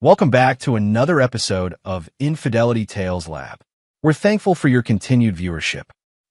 Welcome back to another episode of Infidelity Tales Lab. We're thankful for your continued viewership.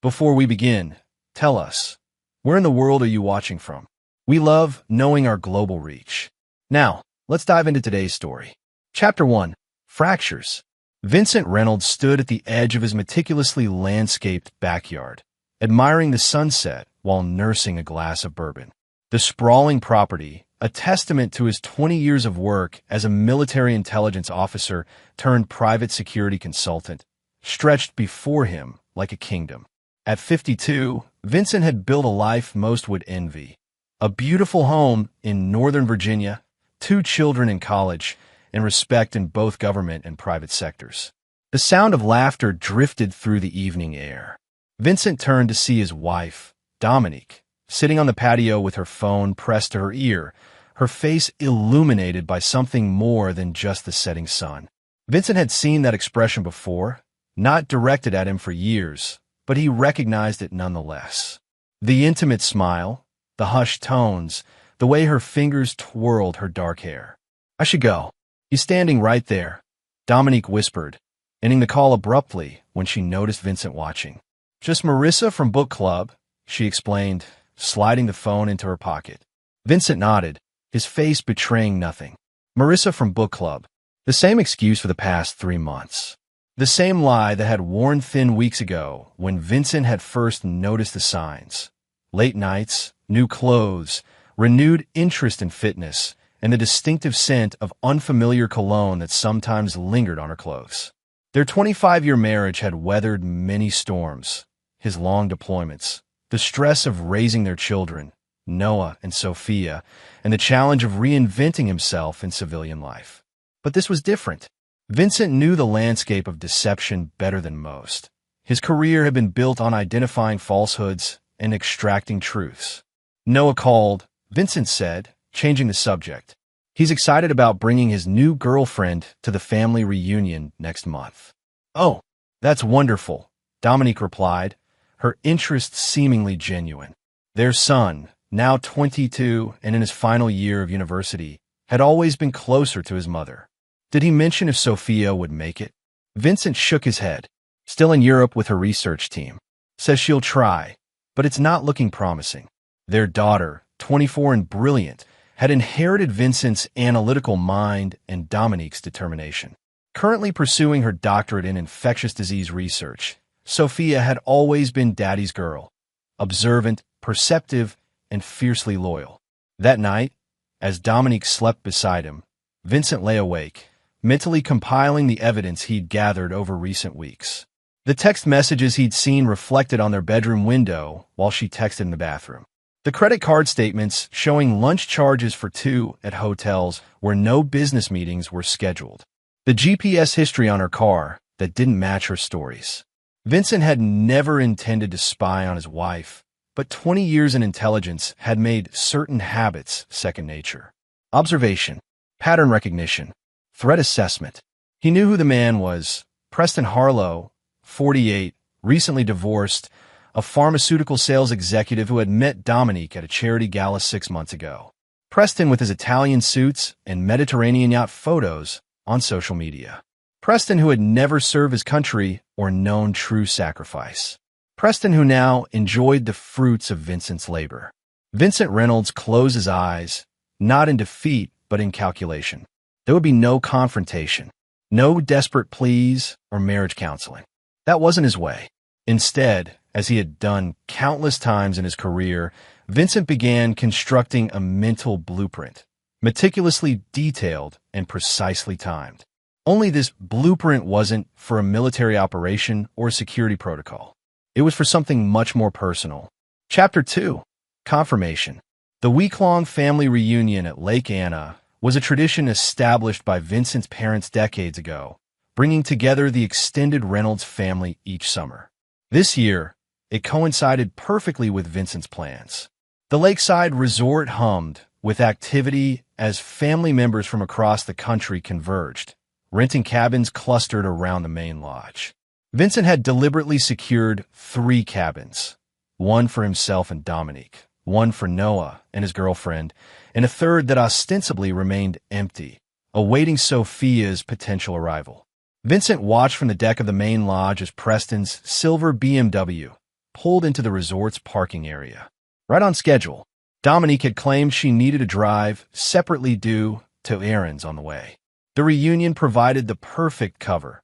Before we begin, tell us, where in the world are you watching from? We love knowing our global reach. Now, let's dive into today's story. Chapter 1. Fractures. Vincent Reynolds stood at the edge of his meticulously landscaped backyard, admiring the sunset while nursing a glass of bourbon. The sprawling property, a testament to his 20 years of work as a military intelligence officer turned private security consultant, stretched before him like a kingdom. At 52, Vincent had built a life most would envy. A beautiful home in Northern Virginia, 2 children in college, and respect in both government and private sectors. The sound of laughter drifted through the evening air. Vincent turned to see his wife, Dominique, sitting on the patio with her phone pressed to her ear, her face illuminated by something more than just the setting sun. Vincent had seen that expression before, not directed at him for years, but he recognized it nonetheless. The intimate smile, the hushed tones, the way her fingers twirled her dark hair. "I should go. He's standing right there," Dominique whispered, ending the call abruptly when she noticed Vincent watching. "Just Marissa from book club," she explained, sliding the phone into her pocket. Vincent nodded, his face betraying nothing. Marissa from book club. The same excuse for the past 3 months. The same lie that had worn thin weeks ago when Vincent had first noticed the signs. Late nights, new clothes, renewed interest in fitness, and the distinctive scent of unfamiliar cologne that sometimes lingered on her clothes. Their 25-year marriage had weathered many storms, his long deployments, the stress of raising their children, Noah and Sophia, and the challenge of reinventing himself in civilian life. But this was different. Vincent knew the landscape of deception better than most. His career had been built on identifying falsehoods and extracting truths. Noah called, Vincent said, changing the subject. He's excited about bringing his new girlfriend to the family reunion next month. "Oh, that's wonderful," Dominique replied, her interest seemingly genuine. Their son, now 22 and in his final year of university, had always been closer to his mother. Did he mention if Sophia would make it? Vincent shook his head. "Still in Europe with her research team. Says she'll try, but it's not looking promising." Their daughter, 24 and brilliant, had inherited Vincent's analytical mind and Dominique's determination. Currently pursuing her doctorate in infectious disease research, Sophia had always been daddy's girl, observant, perceptive, and fiercely loyal. That night, as Dominique slept beside him, Vincent lay awake, mentally compiling the evidence he'd gathered over recent weeks. The text messages he'd seen reflected on their bedroom window while she texted in the bathroom. The credit card statements showing lunch charges for 2 at hotels where no business meetings were scheduled. The GPS history on her car that didn't match her stories. Vincent had never intended to spy on his wife, but 20 years in intelligence had made certain habits second nature. Observation, pattern recognition, threat assessment. He knew who the man was, Preston Harlow, 48, recently divorced, a pharmaceutical sales executive who had met Dominique at a charity gala 6 months ago. Preston with his Italian suits and Mediterranean yacht photos on social media. Preston who had never served his country or known true sacrifice. Preston who now enjoyed the fruits of Vincent's labor. Vincent Reynolds closed his eyes, not in defeat but in calculation. There would be no confrontation, no desperate pleas or marriage counseling. That wasn't his way. Instead, as he had done countless times in his career, Vincent began constructing a mental blueprint, meticulously detailed and precisely timed. Only this blueprint wasn't for a military operation or security protocol. It was for something much more personal. Chapter 2. Confirmation. The week-long family reunion at Lake Anna was a tradition established by Vincent's parents decades ago, bringing together the extended Reynolds family each summer. This year, it coincided perfectly with Vincent's plans. The lakeside resort hummed with activity as family members from across the country converged, renting cabins clustered around the main lodge. Vincent had deliberately secured 3 cabins, one for himself and Dominique, one for Noah and his girlfriend, and a third that ostensibly remained empty, awaiting Sophia's potential arrival. Vincent watched from the deck of the main lodge as Preston's silver BMW pulled into the resort's parking area. Right on schedule. Dominique had claimed she needed a drive separately due to errands on the way. The reunion provided the perfect cover.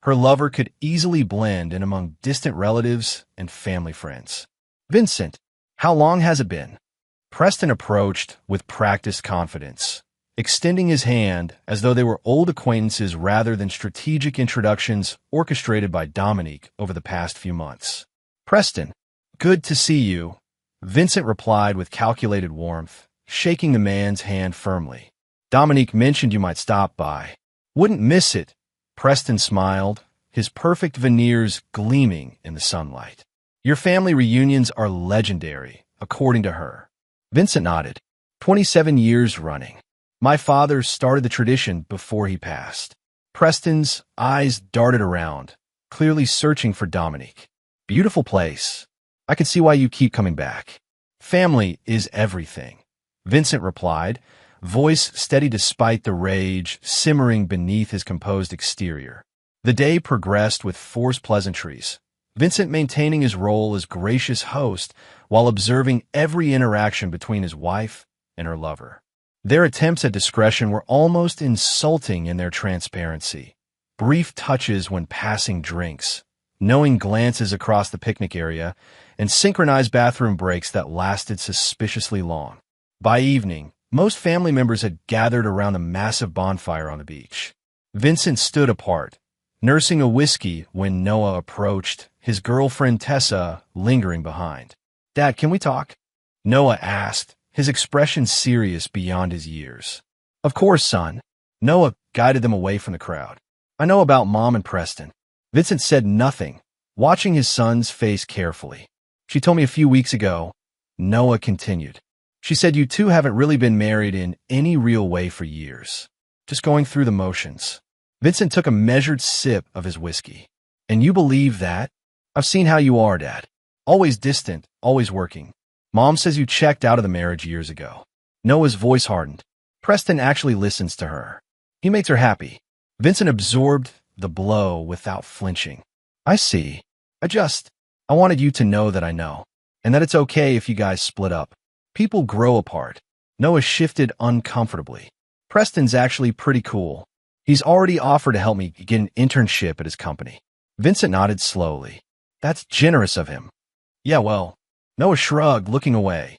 Her lover could easily blend in among distant relatives and family friends. Vincent, how long has it been? Preston approached with practiced confidence, extending his hand as though they were old acquaintances rather than strategic introductions orchestrated by Dominique over the past few months. Preston, good to see you, Vincent replied with calculated warmth, shaking the man's hand firmly. Dominique mentioned you might stop by. Wouldn't miss it, Preston smiled, his perfect veneers gleaming in the sunlight. Your family reunions are legendary, according to her. Vincent nodded. 27 years running. My father started the tradition before he passed. Preston's eyes darted around, clearly searching for Dominique. Beautiful place. I can see why you keep coming back. Family is everything, Vincent replied, voice steady despite the rage simmering beneath his composed exterior. The day progressed with forced pleasantries, Vincent maintaining his role as gracious host while observing every interaction between his wife and her lover. Their attempts at discretion were almost insulting in their transparency. Brief touches when passing drinks, knowing glances across the picnic area, and synchronized bathroom breaks that lasted suspiciously long. By evening, most family members had gathered around a massive bonfire on the beach. Vincent stood apart, nursing a whiskey when Noah approached, his girlfriend Tessa lingering behind. Dad, can we talk? Noah asked, his expression serious beyond his years. Of course, son. Noah guided them away from the crowd. I know about Mom and Preston. Vincent said nothing, watching his son's face carefully. She told me a few weeks ago, Noah continued. She said you two haven't really been married in any real way for years. Just going through the motions. Vincent took a measured sip of his whiskey. And you believe that? I've seen how you are, Dad. Always distant, always working. Mom says you checked out of the marriage years ago. Noah's voice hardened. Preston actually listens to her. He makes her happy. Vincent absorbed the blow without flinching. I see. I wanted you to know that I know. And that it's okay if you guys split up. People grow apart. Noah shifted uncomfortably. Preston's actually pretty cool. He's already offered to help me get an internship at his company. Vincent nodded slowly. That's generous of him. Yeah, well, Noah shrugged, looking away.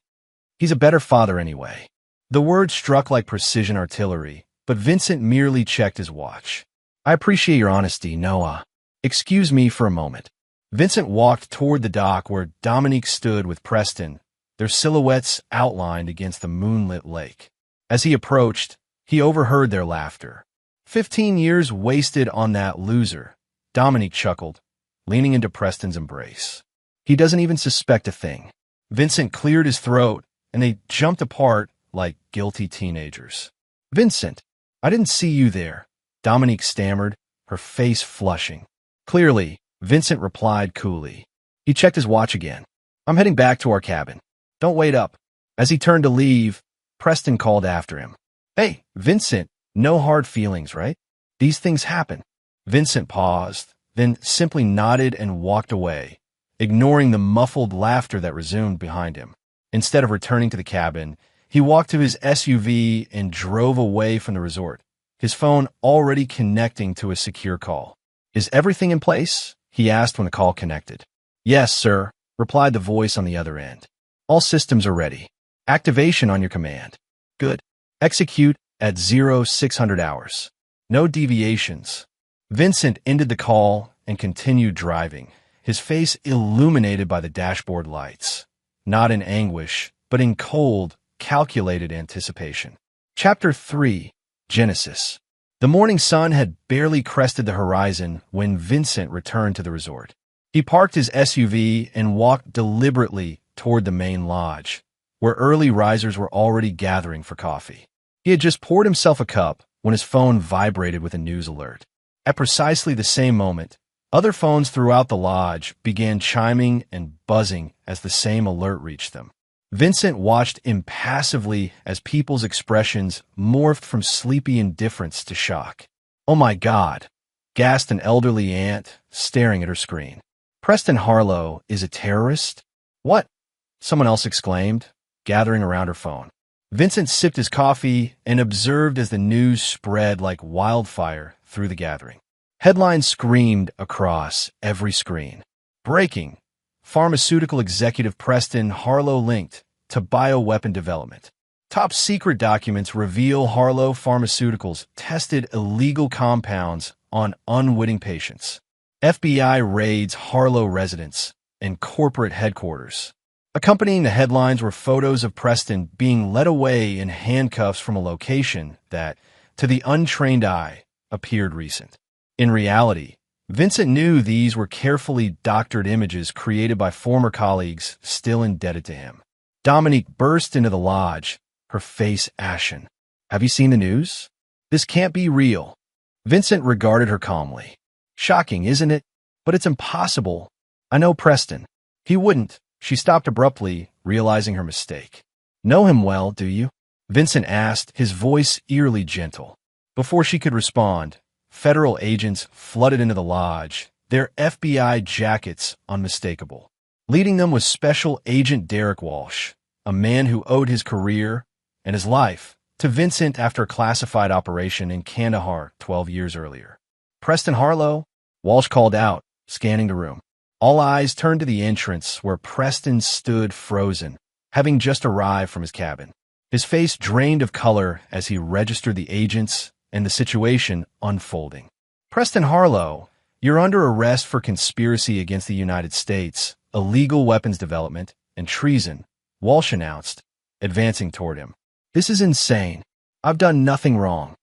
He's a better father anyway. The word struck like precision artillery, but Vincent merely checked his watch. I appreciate your honesty, Noah. Excuse me for a moment. Vincent walked toward the dock where Dominique stood with Preston, their silhouettes outlined against the moonlit lake. As he approached, he overheard their laughter. 15 years wasted on that loser, Dominique chuckled, leaning into Preston's embrace. He doesn't even suspect a thing. Vincent cleared his throat, and they jumped apart like guilty teenagers. Vincent, I didn't see you there, Dominique stammered, her face flushing. Clearly, Vincent replied coolly. He checked his watch again. I'm heading back to our cabin. Don't wait up. As he turned to leave, Preston called after him. Hey, Vincent, no hard feelings, right? These things happen. Vincent paused, then simply nodded and walked away, ignoring the muffled laughter that resumed behind him. Instead of returning to the cabin, he walked to his SUV and drove away from the resort, his phone already connecting to a secure call. Is everything in place? He asked when the call connected. Yes, sir, replied the voice on the other end. All systems are ready. Activation on your command. Good. Execute at 0600 hours. No deviations. Vincent ended the call and continued driving, his face illuminated by the dashboard lights. Not in anguish, but in cold, calculated anticipation. Chapter 3. Genesis. The morning sun had barely crested the horizon when Vincent returned to the resort. He parked his SUV and walked deliberately toward the main lodge, where early risers were already gathering for coffee. He had just poured himself a cup when his phone vibrated with a news alert. At precisely the same moment, other phones throughout the lodge began chiming and buzzing as the same alert reached them. Vincent watched impassively as people's expressions morphed from sleepy indifference to shock. "Oh my God," gasped an elderly aunt, staring at her screen. "Preston Harlow is a terrorist?" "What?" someone else exclaimed, gathering around her phone. Vincent sipped his coffee and observed as the news spread like wildfire through the gathering. Headlines screamed across every screen. "Breaking! Pharmaceutical executive Preston Harlow linked to bioweapon development. Top secret documents reveal Harlow Pharmaceuticals tested illegal compounds on unwitting patients. FBI raids Harlow residence and corporate headquarters." Accompanying the headlines were photos of Preston being led away in handcuffs from a location that, to the untrained eye, appeared recent. In reality, Vincent knew these were carefully doctored images created by former colleagues still indebted to him. Dominique burst into the lodge, her face ashen. "Have you seen the news? This can't be real." Vincent regarded her calmly. "Shocking, isn't it? But it's impossible. I know Preston. He wouldn't." She stopped abruptly, realizing her mistake. "Know him well, do you?" Vincent asked, his voice eerily gentle. Before she could respond, federal agents flooded into the lodge, their FBI jackets unmistakable. Leading them was Special Agent Derek Walsh, a man who owed his career and his life to Vincent after a classified operation in Kandahar 12 years earlier. "Preston Harlow?" Walsh called out, scanning the room. All eyes turned to the entrance where Preston stood frozen, having just arrived from his cabin. His face drained of color as he registered the agents and the situation unfolding. "Preston Harlow, you're under arrest for conspiracy against the United States, illegal weapons development, and treason," Walsh announced, advancing toward him. "This is insane. I've done nothing wrong."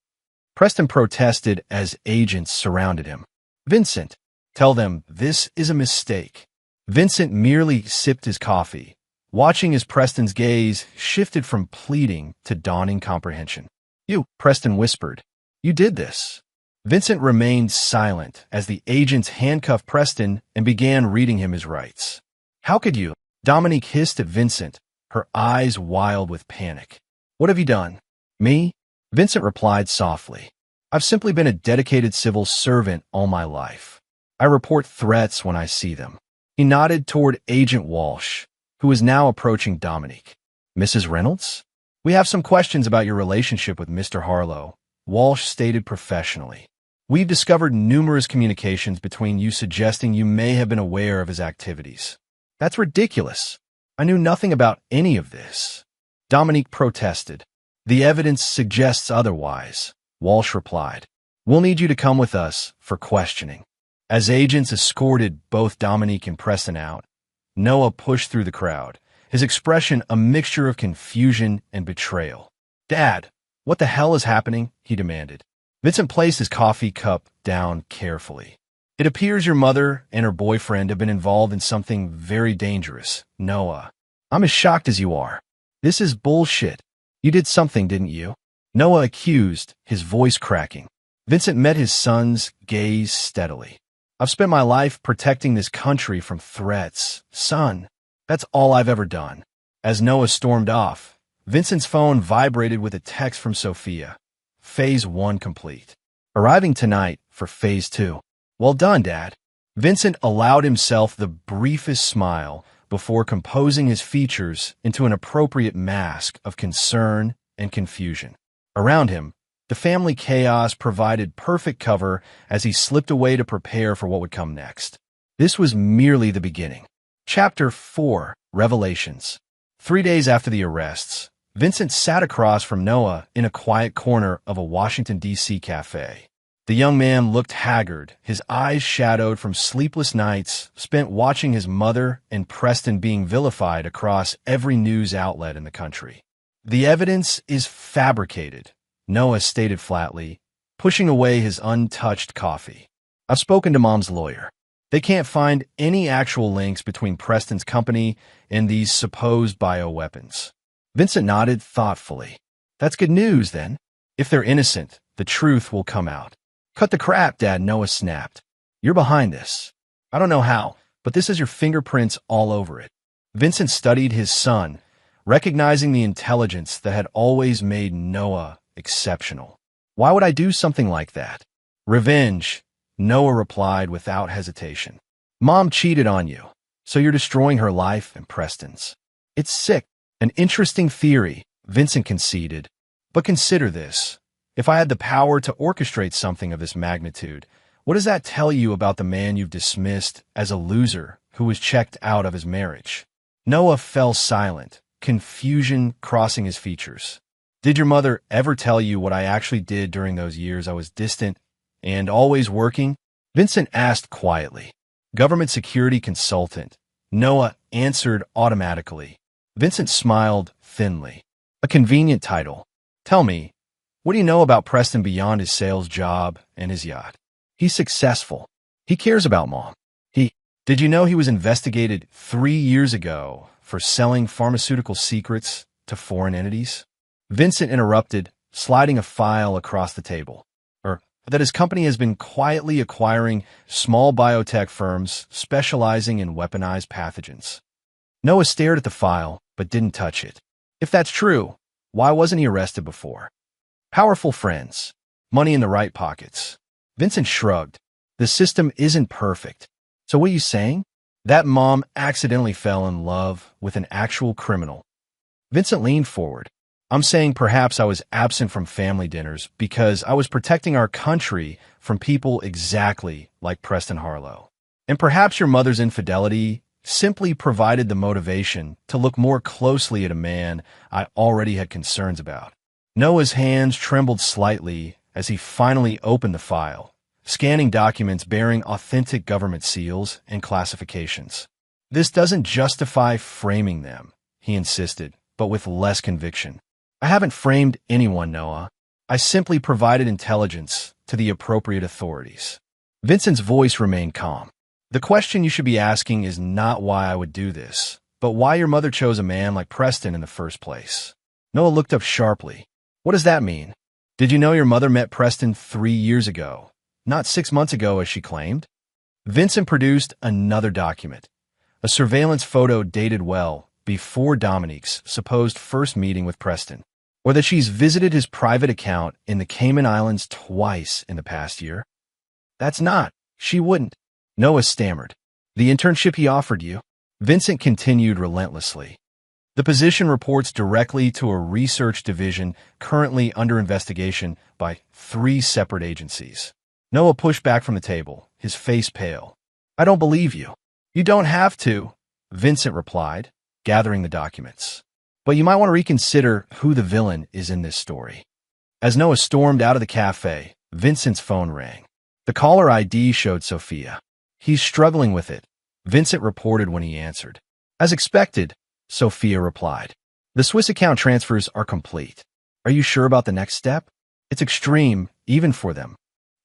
Preston protested as agents surrounded him. "Vincent, tell them this is a mistake." Vincent merely sipped his coffee, watching as Preston's gaze shifted from pleading to dawning comprehension. "You," Preston whispered. "You did this." Vincent remained silent as the agents handcuffed Preston and began reading him his rights. "How could you?" Dominique hissed at Vincent, her eyes wild with panic. "What have you done?" "Me?" Vincent replied softly. "I've simply been a dedicated civil servant all my life. I report threats when I see them." He nodded toward Agent Walsh, who was now approaching Dominique. "Mrs. Reynolds? We have some questions about your relationship with Mr. Harlow," Walsh stated professionally. "We've discovered numerous communications between you suggesting you may have been aware of his activities." "That's ridiculous. I knew nothing about any of this." Dominique protested. "The evidence suggests otherwise," Walsh replied. "We'll need you to come with us for questioning." As agents escorted both Dominique and Preston out, Noah pushed through the crowd, his expression a mixture of confusion and betrayal. "Dad, what the hell is happening?" he demanded. Vincent placed his coffee cup down carefully. "It appears your mother and her boyfriend have been involved in something very dangerous, Noah. I'm as shocked as you are. This is bullshit. You did something, didn't you?" Noah accused, his voice cracking. Vincent met his son's gaze steadily. "I've spent my life protecting this country from threats. Son, that's all I've ever done." As Noah stormed off, Vincent's phone vibrated with a text from Sophia. Phase 1 complete. Arriving tonight for Phase 2. "Well done, Dad." Vincent allowed himself the briefest smile before composing his features into an appropriate mask of concern and confusion. Around him, the family chaos provided perfect cover as he slipped away to prepare for what would come next. This was merely the beginning. Chapter 4: Revelations. 3 days after the arrests, Vincent sat across from Noah in a quiet corner of a Washington, D.C. cafe. The young man looked haggard, his eyes shadowed from sleepless nights spent watching his mother and Preston being vilified across every news outlet in the country. "The evidence is fabricated," Noah stated flatly, pushing away his untouched coffee. "I've spoken to Mom's lawyer. They can't find any actual links between Preston's company and these supposed bioweapons." Vincent nodded thoughtfully. "That's good news, then. If they're innocent, the truth will come out." "Cut the crap, Dad," Noah snapped. "You're behind this. I don't know how, but this has your fingerprints all over it." Vincent studied his son, recognizing the intelligence that had always made Noah exceptional. Why would I do something like that? Revenge, Noah replied without hesitation. Mom cheated on you, so you're destroying her life and Preston's. It's sick. An interesting theory, Vincent conceded. But consider this. If I had the power to orchestrate something of this magnitude, what does that tell you about the man you've dismissed as a loser who was checked out of his marriage? Noah fell silent, confusion crossing his features. Did your mother ever tell you what I actually did during those years I was distant and always working? Vincent asked quietly. Government security consultant. Noah answered automatically. Vincent smiled thinly. A convenient title. Tell me, what do you know about Preston beyond his sales job and his yacht? He's successful. He cares about Mom. Did you know he was investigated 3 years ago for selling pharmaceutical secrets to foreign entities? Vincent interrupted, sliding a file across the table. That his company has been quietly acquiring small biotech firms specializing in weaponized pathogens. Noah stared at the file, but didn't touch it. If that's true, why wasn't he arrested before? Powerful friends. Money in the right pockets. Vincent shrugged. The system isn't perfect. So what are you saying? That Mom accidentally fell in love with an actual criminal. Vincent leaned forward. I'm saying perhaps I was absent from family dinners because I was protecting our country from people exactly like Preston Harlow. And perhaps your mother's infidelity simply provided the motivation to look more closely at a man I already had concerns about. Noah's hands trembled slightly as he finally opened the file, scanning documents bearing authentic government seals and classifications. This doesn't justify framing them, he insisted, but with less conviction. I haven't framed anyone, Noah. I simply provided intelligence to the appropriate authorities. Vincent's voice remained calm. The question you should be asking is not why I would do this, but why your mother chose a man like Preston in the first place. Noah looked up sharply. What does that mean? Did you know your mother met Preston 3 years ago, not 6 months ago as she claimed? Vincent produced another document, a surveillance photo dated well before Dominique's supposed first meeting with Preston, or that she's visited his private account in the Cayman Islands twice in the past year. She wouldn't. Noah stammered. The internship he offered you? Vincent continued relentlessly. The position reports directly to a research division currently under investigation by 3 separate agencies. Noah pushed back from the table, his face pale. I don't believe you. You don't have to, Vincent replied, gathering the documents. But you might want to reconsider who the villain is in this story. As Noah stormed out of the cafe, Vincent's phone rang. The caller ID showed Sophia. He's struggling with it, Vincent reported when he answered. As expected, Sophia replied. The Swiss account transfers are complete. Are you sure about the next step? It's extreme, even for them.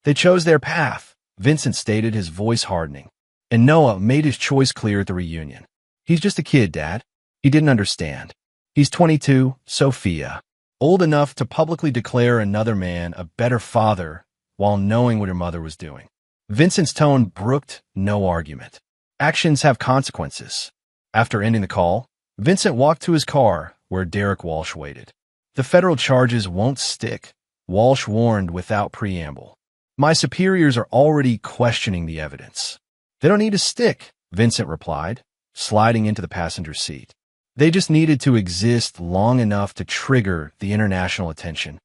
They chose their path, Vincent stated, his voice hardening. And Noah made his choice clear at the reunion. He's just a kid, Dad. He didn't understand. He's 22, Sophia, old enough to publicly declare another man a better father while knowing what her mother was doing. Vincent's tone brooked no argument. Actions have consequences. After ending the call, Vincent walked to his car where Derek Walsh waited. The federal charges won't stick, Walsh warned without preamble. My superiors are already questioning the evidence. They don't need to stick, Vincent replied, sliding into the passenger seat. They just needed to exist long enough to trigger the international attention.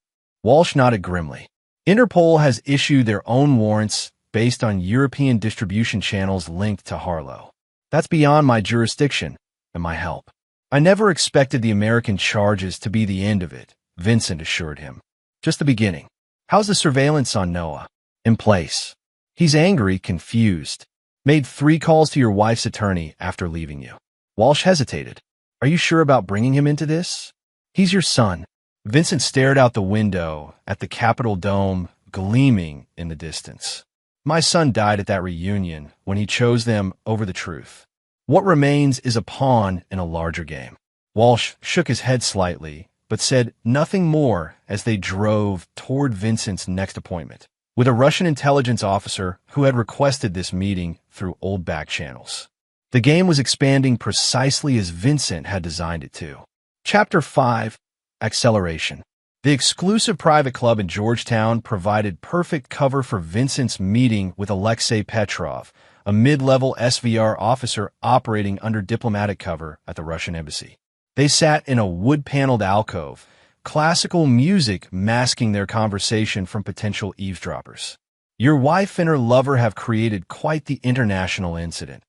Walsh nodded grimly. Interpol has issued their own warrants based on European distribution channels linked to Harlow. That's beyond my jurisdiction and my help. I never expected the American charges to be the end of it, Vincent assured him. Just the beginning. How's the surveillance on Noah? In place. He's angry, confused. Made 3 calls to your wife's attorney after leaving you. Walsh hesitated. Are you sure about bringing him into this? He's your son. Vincent stared out the window at the Capitol dome gleaming in the distance. My son died at that reunion when he chose them over the truth. What remains is a pawn in a larger game. Walsh shook his head slightly, but said nothing more as they drove toward Vincent's next appointment, with a Russian intelligence officer who had requested this meeting through old back channels. The game was expanding precisely as Vincent had designed it to. Chapter 5. Acceleration. The exclusive private club in Georgetown provided perfect cover for Vincent's meeting with Alexei Petrov, a mid-level SVR officer operating under diplomatic cover at the Russian embassy. They sat in a wood-paneled alcove, classical music masking their conversation from potential eavesdroppers. "Your wife and her lover have created quite the international incident,"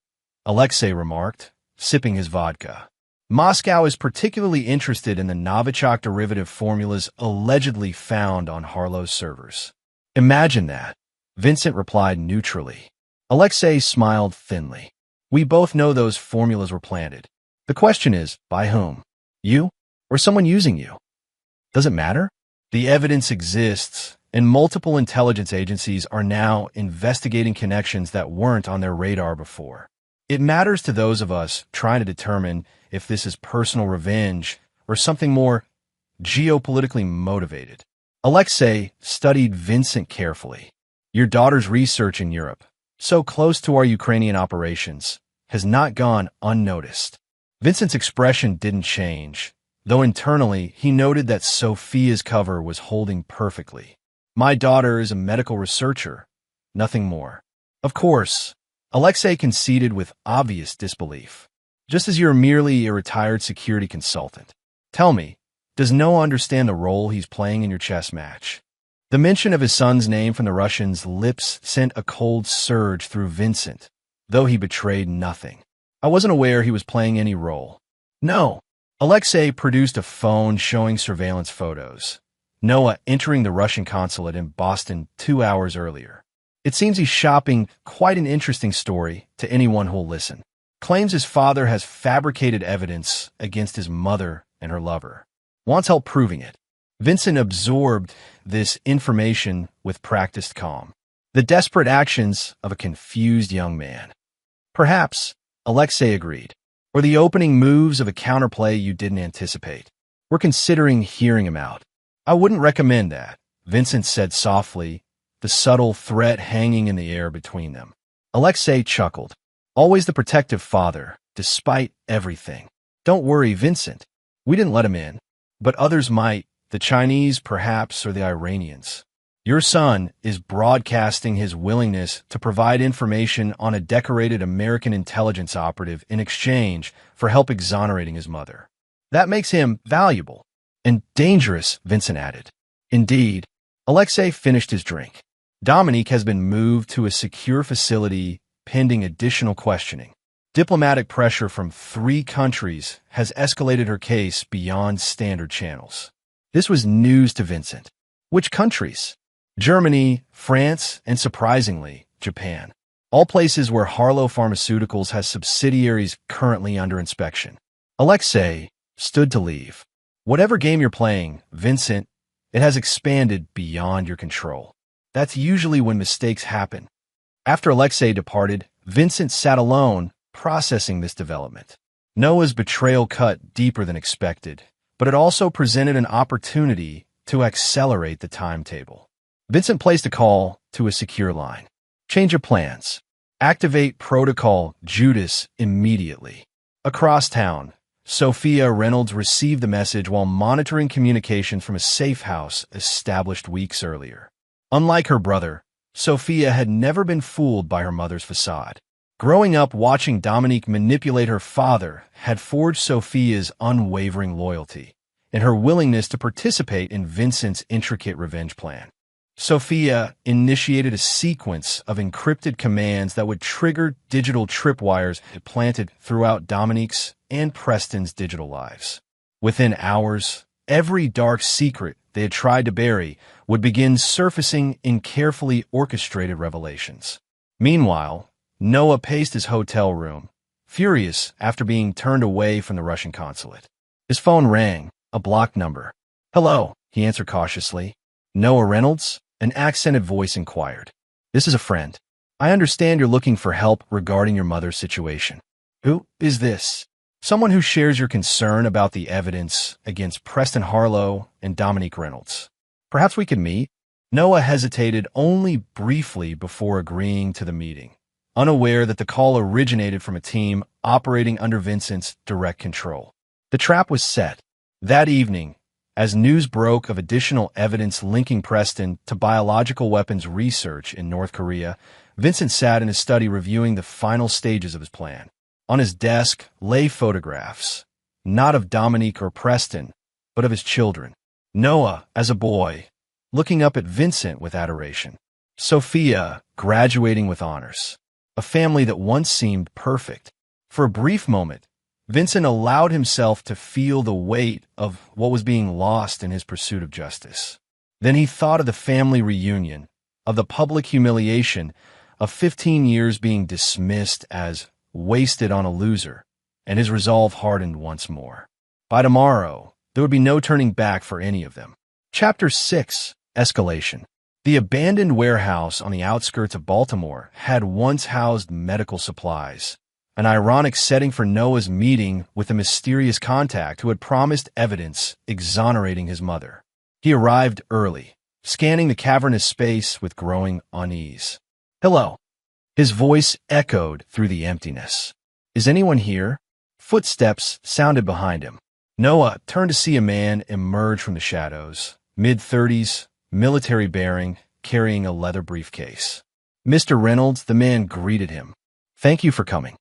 Alexei remarked, sipping his vodka. "Moscow is particularly interested in the Novichok derivative formulas allegedly found on Harlow's servers." "Imagine that," Vincent replied neutrally. Alexei smiled thinly. "We both know those formulas were planted. The question is, by whom? You or someone using you? Does it matter? The evidence exists, and multiple intelligence agencies are now investigating connections that weren't on their radar before. It matters to those of us trying to determine if this is personal revenge or something more geopolitically motivated." Alexei studied Vincent carefully. "Your daughter's research in Europe, so close to our Ukrainian operations, has not gone unnoticed." Vincent's expression didn't change, though internally he noted that Sophia's cover was holding perfectly. "My daughter is a medical researcher, nothing more." "Of course," Alexei conceded with obvious disbelief. "Just as you're merely a retired security consultant. Tell me, does Noah understand the role he's playing in your chess match?" The mention of his son's name from the Russians' lips sent a cold surge through Vincent, though he betrayed nothing. "I wasn't aware he was playing any role." "No." Alexei produced a phone showing surveillance photos. Noah entering the Russian consulate in Boston 2 hours earlier. "It seems he's shopping quite an interesting story to anyone who'll listen. Claims his father has fabricated evidence against his mother and her lover. Wants help proving it." Vincent absorbed this information with practiced calm. The desperate actions of a confused young man. "Perhaps," Alexei agreed. "Or the opening moves of a counterplay you didn't anticipate. We're considering hearing him out." "I wouldn't recommend that," Vincent said softly, the subtle threat hanging in the air between them. Alexei chuckled. "Always the protective father, despite everything. Don't worry, Vincent. We didn't let him in. But others might, the Chinese perhaps, or the Iranians. Your son is broadcasting his willingness to provide information on a decorated American intelligence operative in exchange for help exonerating his mother. That makes him valuable. And dangerous," Vincent added. "Indeed." Alexei finished his drink. "Dominique has been moved to a secure facility pending additional questioning. Diplomatic pressure from 3 countries has escalated her case beyond standard channels." This was news to Vincent. Which countries? Germany, France, and surprisingly, Japan. All places where Harlow Pharmaceuticals has subsidiaries currently under inspection. Alexei stood to leave. "Whatever game you're playing, Vincent, it has expanded beyond your control. That's usually when mistakes happen." After Alexei departed, Vincent sat alone, processing this development. Noah's betrayal cut deeper than expected, but it also presented an opportunity to accelerate the timetable. Vincent placed a call to a secure line. "Change of plans. Activate Protocol Judas immediately." Across town, Sophia Reynolds received the message while monitoring communications from a safe house established weeks earlier. Unlike her brother, Sophia had never been fooled by her mother's facade. Growing up watching Dominique manipulate her father had forged Sophia's unwavering loyalty and her willingness to participate in Vincent's intricate revenge plan. Sophia initiated a sequence of encrypted commands that would trigger digital tripwires planted throughout Dominique's and Preston's digital lives. Within hours, every dark secret they had tried to bury would begin surfacing in carefully orchestrated revelations. Meanwhile, Noah paced his hotel room, furious after being turned away from the Russian consulate. His phone rang, a blocked number. "Hello," he answered cautiously. "Noah Reynolds?" An accented voice inquired. "This is a friend. I understand you're looking for help regarding your mother's situation." "Who is this?" "Someone who shares your concern about the evidence against Preston Harlow and Dominique Reynolds. Perhaps we could meet?" Noah hesitated only briefly before agreeing to the meeting, unaware that the call originated from a team operating under Vincent's direct control. The trap was set. That evening, as news broke of additional evidence linking Preston to biological weapons research in North Korea, Vincent sat in his study reviewing the final stages of his plan. On his desk lay photographs, not of Dominique or Preston, but of his children. Noah, as a boy, looking up at Vincent with adoration. Sophia, graduating with honors. A family that once seemed perfect. For a brief moment, Vincent allowed himself to feel the weight of what was being lost in his pursuit of justice. Then he thought of the family reunion, of the public humiliation, of 15 years being dismissed as wasted on a loser, and his resolve hardened once more. By tomorrow, there would be no turning back for any of them. Chapter 6: Escalation. The abandoned warehouse on the outskirts of Baltimore had once housed medical supplies, an ironic setting for Noah's meeting with a mysterious contact who had promised evidence exonerating his mother. He arrived early, scanning the cavernous space with growing unease. "Hello." His voice echoed through the emptiness. "Is anyone here?" Footsteps sounded behind him. Noah turned to see a man emerge from the shadows, mid-30s, military bearing, carrying a leather briefcase. "Mr. Reynolds," the man greeted him. "Thank you for coming.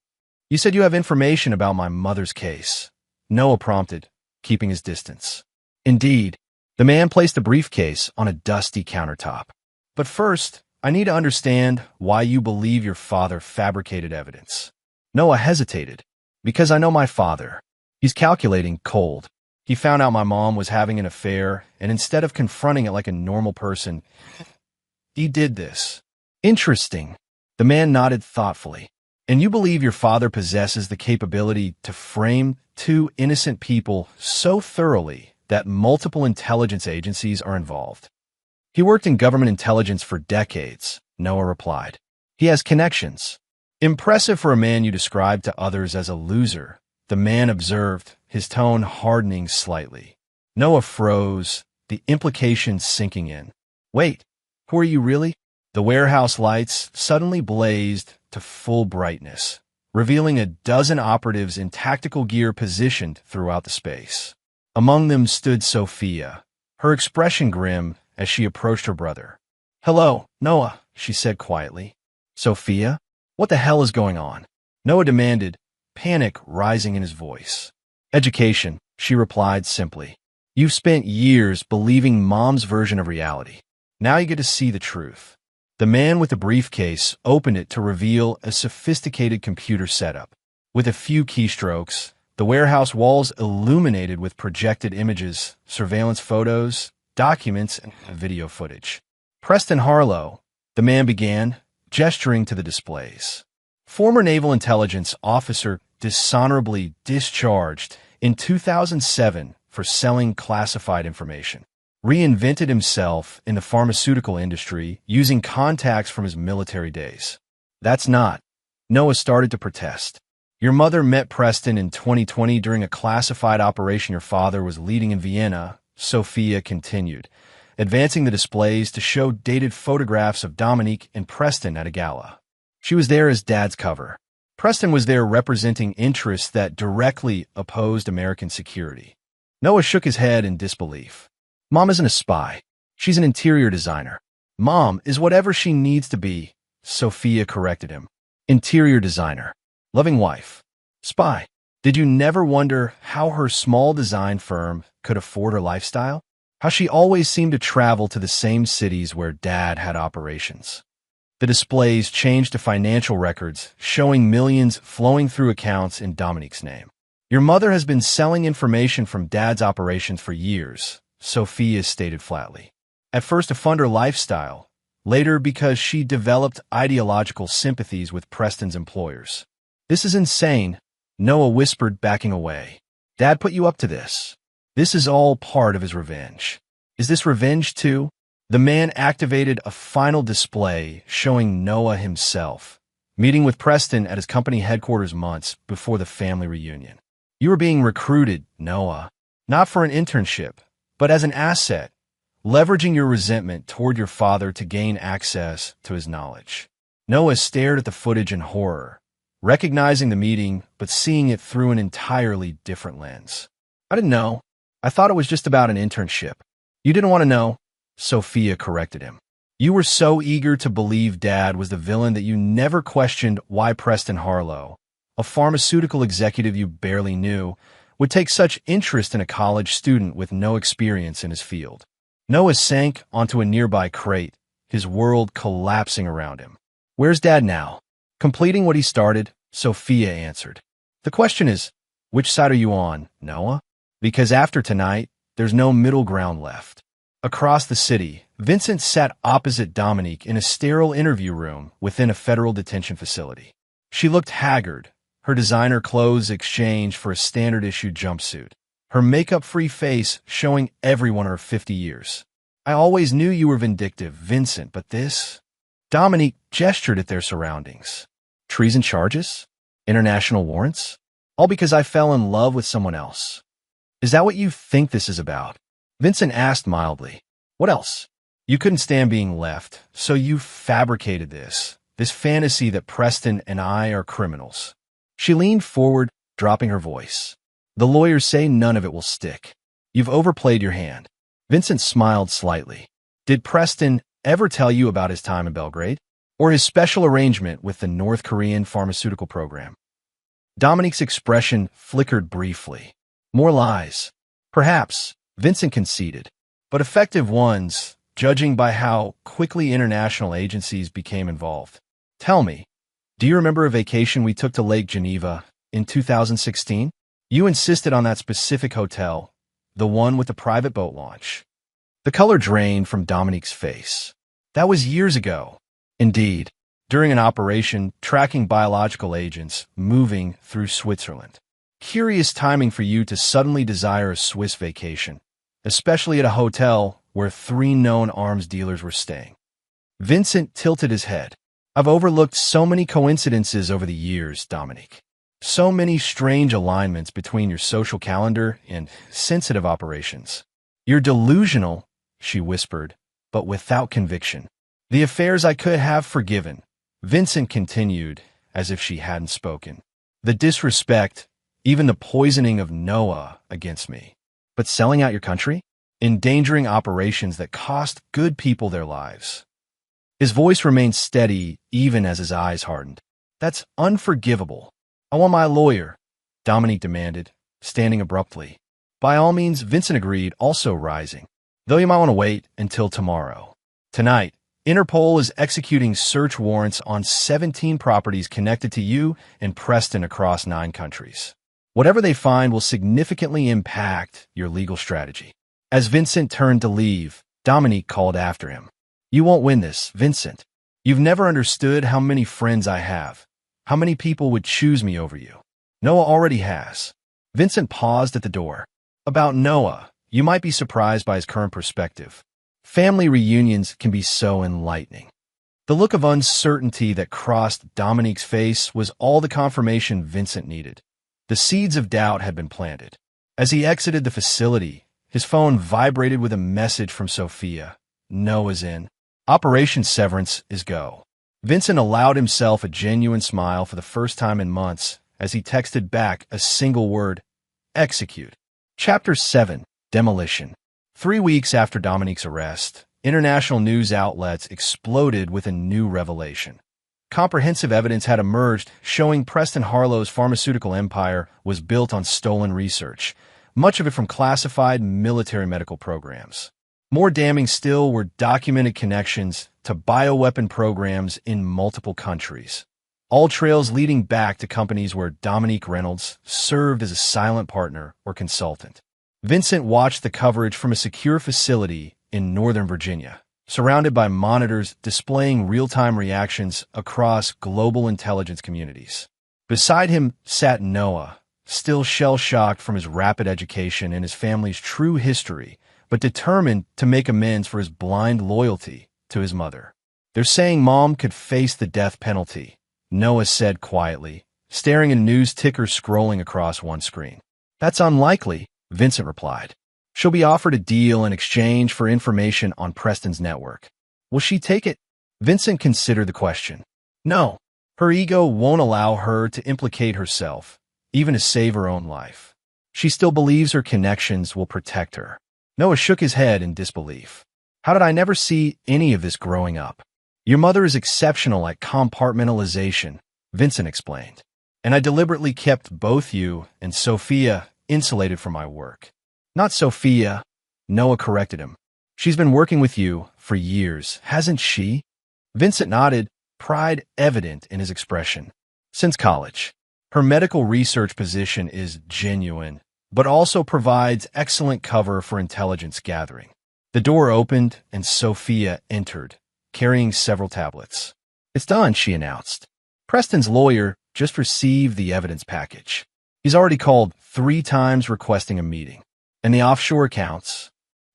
You said you have information about my mother's case," Noah prompted, keeping his distance. "Indeed." The man placed the briefcase on a dusty countertop. "But first, I need to understand why you believe your father fabricated evidence." Noah hesitated. "Because I know my father. He's calculating, cold. He found out my mom was having an affair, and instead of confronting it like a normal person, he did this." "Interesting." The man nodded thoughtfully. "And you believe your father possesses the capability to frame two innocent people so thoroughly that multiple intelligence agencies are involved?" "He worked in government intelligence for decades," Noah replied. "He has connections." "Impressive for a man you described to others as a loser," the man observed, his tone hardening slightly. Noah froze, the implication sinking in. "Wait, who are you really?" The warehouse lights suddenly blazed to full brightness, revealing a dozen operatives in tactical gear positioned throughout the space. Among them stood Sophia, her expression grim as she approached her brother. "Hello, Noah," she said quietly. "Sophia? What the hell is going on?" Noah demanded, panic rising in his voice. "Education," she replied simply. "You've spent years believing Mom's version of reality. Now you get to see the truth." The man with the briefcase opened it to reveal a sophisticated computer setup. With a few keystrokes, the warehouse walls illuminated with projected images, surveillance photos, documents, and video footage. "Preston Harlow," the man began, gesturing to the displays. "Former Naval Intelligence officer dishonorably discharged in 2007 for selling classified information. Reinvented himself in the pharmaceutical industry using contacts from his military days." "That's not." Noah started to protest. "Your mother met Preston in 2020 during a classified operation your father was leading in Vienna," Sophia continued, advancing the displays to show dated photographs of Dominique and Preston at a gala. "She was there as Dad's cover. Preston was there representing interests that directly opposed American security." Noah shook his head in disbelief. "Mom isn't a spy. She's an interior designer." "Mom is whatever she needs to be," Sophia corrected him. "Interior designer. Loving wife. Spy. Did you never wonder how her small design firm could afford her lifestyle? How she always seemed to travel to the same cities where Dad had operations?" The displays changed to financial records, showing millions flowing through accounts in Dominique's name. "Your mother has been selling information from Dad's operations for years," Sophia stated flatly. "At first to fund her lifestyle, later because she developed ideological sympathies with Preston's employers." "This is insane," Noah whispered, backing away. "Dad put you up to this. This is all part of his revenge." "Is this revenge too?" The man activated a final display showing Noah himself, meeting with Preston at his company headquarters months before the family reunion. "You were being recruited, Noah, not for an internship, but as an asset, leveraging your resentment toward your father to gain access to his knowledge." Noah stared at the footage in horror, recognizing the meeting but seeing it through an entirely different lens. "I didn't know." I thought it was just about an internship. You didn't want to know? Sophia corrected him. You were so eager to believe Dad was the villain that you never questioned why Preston Harlow, a pharmaceutical executive you barely knew, would take such interest in a college student with no experience in his field. Noah sank onto a nearby crate, his world collapsing around him. Where's Dad now? Completing what he started, Sophia answered. The question is, which side are you on, Noah? Because after tonight, there's no middle ground left. Across the city, Vincent sat opposite Dominique in a sterile interview room within a federal detention facility. She looked haggard, her designer clothes exchanged for a standard-issue jumpsuit, her makeup-free face showing everyone her 50 years. I always knew you were vindictive, Vincent, but this? Dominique gestured at their surroundings. Treason charges? International warrants? All because I fell in love with someone else. Is that what you think this is about? Vincent asked mildly. What else? You couldn't stand being left, so you fabricated this fantasy that Preston and I are criminals. She leaned forward, dropping her voice. The lawyers say none of it will stick. You've overplayed your hand. Vincent smiled slightly. Did Preston ever tell you about his time in Belgrade? Or his special arrangement with the North Korean pharmaceutical program? Dominique's expression flickered briefly. More lies. Perhaps, Vincent conceded, but effective ones, judging by how quickly international agencies became involved. Tell me, do you remember a vacation we took to Lake Geneva in 2016? You insisted on that specific hotel, the one with the private boat launch. The color drained from Dominique's face. That was years ago. Indeed, during an operation tracking biological agents moving through Switzerland. Curious timing for you to suddenly desire a Swiss vacation, especially at a hotel where 3 known arms dealers were staying. Vincent tilted his head. I've overlooked so many coincidences over the years, Dominique. So many strange alignments between your social calendar and sensitive operations. You're delusional, she whispered, but without conviction. The affairs I could have forgiven, Vincent continued, as if she hadn't spoken. The disrespect, even the poisoning of Noah against me. But selling out your country? Endangering operations that cost good people their lives. His voice remained steady even as his eyes hardened. That's unforgivable. I want my lawyer, Dominique demanded, standing abruptly. By all means, Vincent agreed, also rising. Though you might want to wait until tomorrow. Tonight, Interpol is executing search warrants on 17 properties connected to you and Preston across 9 countries. Whatever they find will significantly impact your legal strategy. As Vincent turned to leave, Dominique called after him. You won't win this, Vincent. You've never understood how many friends I have, how many people would choose me over you. Noah already has. Vincent paused at the door. About Noah, you might be surprised by his current perspective. Family reunions can be so enlightening. The look of uncertainty that crossed Dominique's face was all the confirmation Vincent needed. The seeds of doubt had been planted. As he exited the facility, his phone vibrated with a message from Sophia. Noah's in. Operation Severance is go. Vincent allowed himself a genuine smile for the first time in months as he texted back a single word, execute. Chapter 7, Demolition. 3 weeks after Dominique's arrest, international news outlets exploded with a new revelation. Comprehensive evidence had emerged showing Preston Harlow's pharmaceutical empire was built on stolen research, much of it from classified military medical programs. More damning still were documented connections to bioweapon programs in multiple countries, all trails leading back to companies where Dominique Reynolds served as a silent partner or consultant. Vincent watched the coverage from a secure facility in Northern Virginia, surrounded by monitors displaying real-time reactions across global intelligence communities. Beside him sat Noah, still shell-shocked from his rapid education and his family's true history, but determined to make amends for his blind loyalty to his mother. They're saying Mom could face the death penalty, Noah said quietly, staring at a news ticker scrolling across one screen. That's unlikely, Vincent replied. She'll be offered a deal in exchange for information on Preston's network. Will she take it? Vincent considered the question. No, her ego won't allow her to implicate herself, even to save her own life. She still believes her connections will protect her. Noah shook his head in disbelief. How did I never see any of this growing up? Your mother is exceptional at compartmentalization, Vincent explained. And I deliberately kept both you and Sophia insulated from my work. Not Sophia, Noah corrected him. She's been working with you for years, hasn't she? Vincent nodded, pride evident in his expression. Since college. Her medical research position is genuine, but also provides excellent cover for intelligence gathering. The door opened and Sophia entered, carrying several tablets. It's done, she announced. Preston's lawyer just received the evidence package. He's already called 3 times requesting a meeting. And the offshore accounts?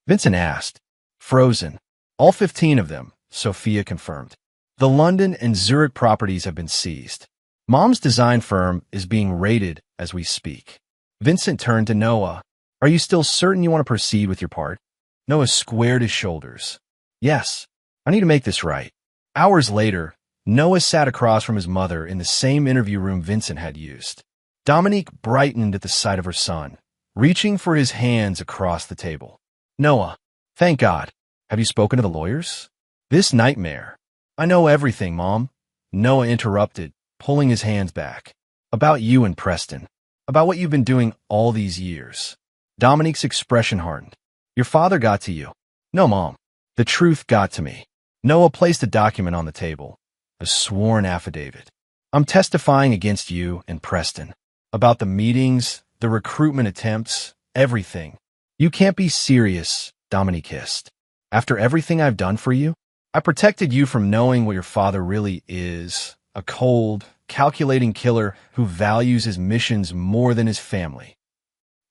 Vincent asked. Frozen. All 15 of them, Sophia confirmed. The London and Zurich properties have been seized. Mom's design firm is being raided as we speak. Vincent turned to Noah. Are you still certain you want to proceed with your part? Noah squared his shoulders. Yes, I need to make this right. Hours later, Noah sat across from his mother in the same interview room Vincent had used. Dominique brightened at the sight of her son, reaching for his hands across the table. Noah, thank God. Have you spoken to the lawyers? This nightmare. I know everything, Mom. Noah interrupted, pulling his hands back. About you and Preston. About what you've been doing all these years. Dominique's expression hardened. Your father got to you. No, Mom. The truth got to me. Noah placed a document on the table. A sworn affidavit. I'm testifying against you and Preston. About the meetings, the recruitment attempts, everything. You can't be serious, Dominique hissed. After everything I've done for you, I protected you from knowing what your father really is. A cold, calculating killer who values his missions more than his family.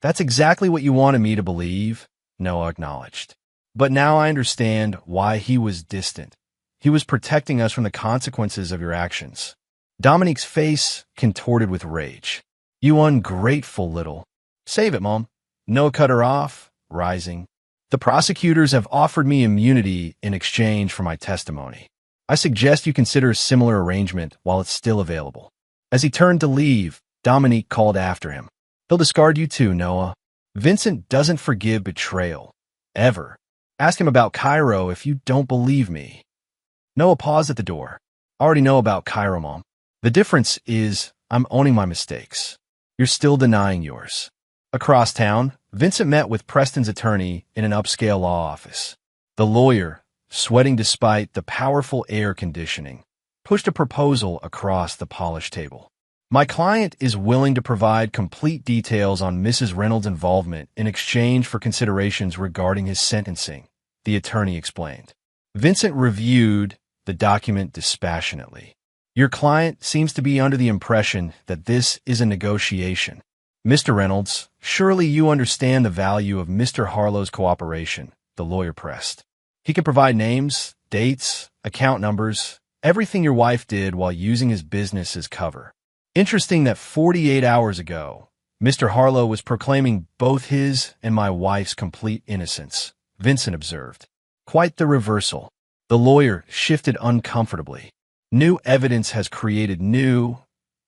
That's exactly what you wanted me to believe, Noah acknowledged. But now I understand why he was distant. He was protecting us from the consequences of your actions. Dominique's face contorted with rage. You ungrateful little. Save it, Mom. Noah cut her off, rising. The prosecutors have offered me immunity in exchange for my testimony. I suggest you consider a similar arrangement while it's still available. As he turned to leave, Dominique called after him. They'll discard you too, Noah. Vincent doesn't forgive betrayal. Ever. Ask him about Cairo if you don't believe me. Noah paused at the door. I already know about Cairo, Mom. The difference is I'm owning my mistakes. You're still denying yours. Across town, Vincent met with Preston's attorney in an upscale law office. The lawyer, sweating despite the powerful air conditioning, pushed a proposal across the polished table. My client is willing to provide complete details on Mrs. Reynolds' involvement in exchange for considerations regarding his sentencing, the attorney explained. Vincent reviewed the document dispassionately. Your client seems to be under the impression that this is a negotiation. Mr. Reynolds, surely you understand the value of Mr. Harlow's cooperation, the lawyer pressed. He can provide names, dates, account numbers, everything your wife did while using his business as cover. Interesting that 48 hours ago, Mr. Harlow was proclaiming both his and my wife's complete innocence, Vincent observed. Quite the reversal. The lawyer shifted uncomfortably. New evidence has created new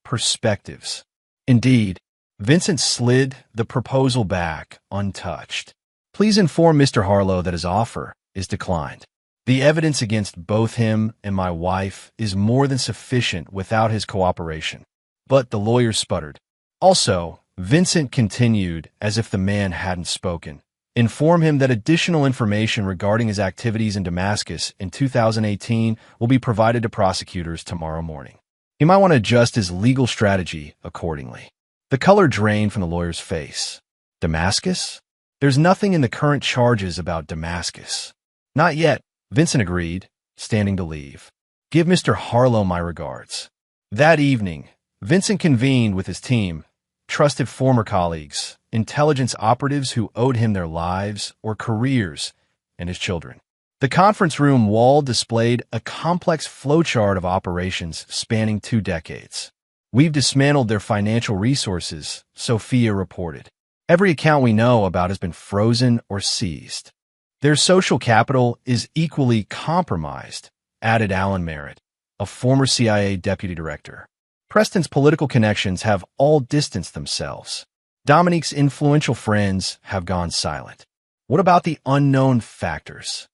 perspectives. Indeed, Vincent slid the proposal back untouched. Please inform Mr. Harlow that his offer is declined. The evidence against both him and my wife is more than sufficient without his cooperation. But the lawyer sputtered. Also, Vincent continued as if the man hadn't spoken. Inform him that additional information regarding his activities in Damascus in 2018 will be provided to prosecutors tomorrow morning. He might want to adjust his legal strategy accordingly. The color drained from the lawyer's face. Damascus? There's nothing in the current charges about Damascus. Not yet, Vincent agreed, standing to leave. Give Mr. Harlow my regards. That evening, Vincent convened with his team, trusted former colleagues, intelligence operatives who owed him their lives or careers, and his children. The conference room wall displayed a complex flowchart of operations spanning 2 decades. We've dismantled their financial resources, Sophia reported. Every account we know about has been frozen or seized. Their social capital is equally compromised, added Alan Merritt, a former CIA deputy director. Preston's political connections have all distanced themselves. Dominique's influential friends have gone silent. What about the unknown factors?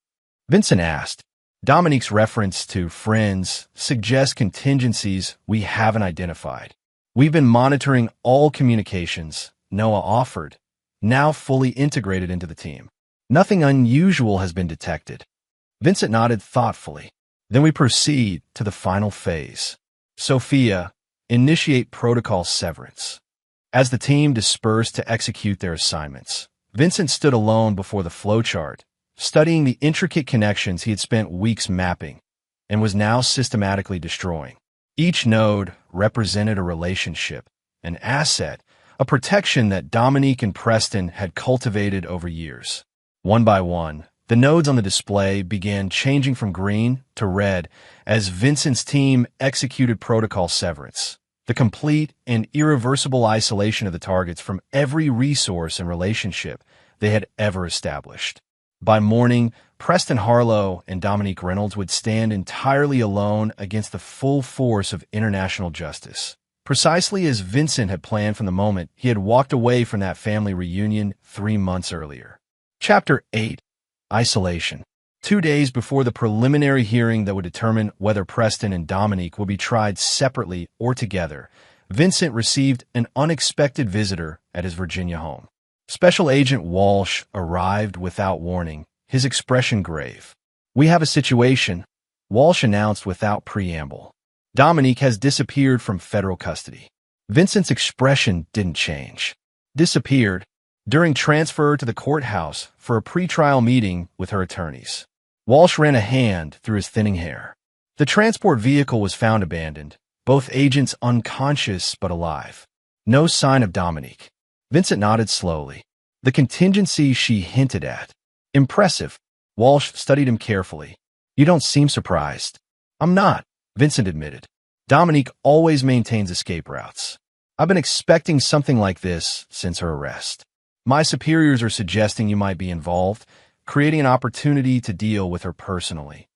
Vincent asked. Dominique's reference to friends suggests contingencies we haven't identified. We've been monitoring all communications, Noah offered, now fully integrated into the team. Nothing unusual has been detected. Vincent nodded thoughtfully. Then we proceed to the final phase. Sophia, initiate protocol severance. As the team dispersed to execute their assignments, Vincent stood alone before the flowchart, studying the intricate connections he had spent weeks mapping and was now systematically destroying. Each node represented a relationship, an asset, a protection that Dominique and Preston had cultivated over years. One by one, the nodes on the display began changing from green to red as Vincent's team executed protocol severance, the complete and irreversible isolation of the targets from every resource and relationship they had ever established. By morning, Preston Harlow and Dominique Reynolds would stand entirely alone against the full force of international justice, precisely as Vincent had planned from the moment he had walked away from that family reunion 3 months earlier. Chapter 8. Isolation. 2 days before the preliminary hearing that would determine whether Preston and Dominique would be tried separately or together, Vincent received an unexpected visitor at his Virginia home. Special Agent Walsh arrived without warning, his expression grave. "We have a situation," Walsh announced without preamble. "Dominique has disappeared from federal custody." Vincent's expression didn't change. Disappeared during transfer to the courthouse for a pretrial meeting with her attorneys. Walsh ran a hand through his thinning hair. The transport vehicle was found abandoned, both agents unconscious but alive. No sign of Dominique. Vincent nodded slowly. The contingency she hinted at. Impressive. Walsh studied him carefully. "You don't seem surprised." "I'm not," Vincent admitted. "Dominique always maintains escape routes. I've been expecting something like this since her arrest. My superiors are suggesting you might be involved, creating an opportunity to deal with her personally."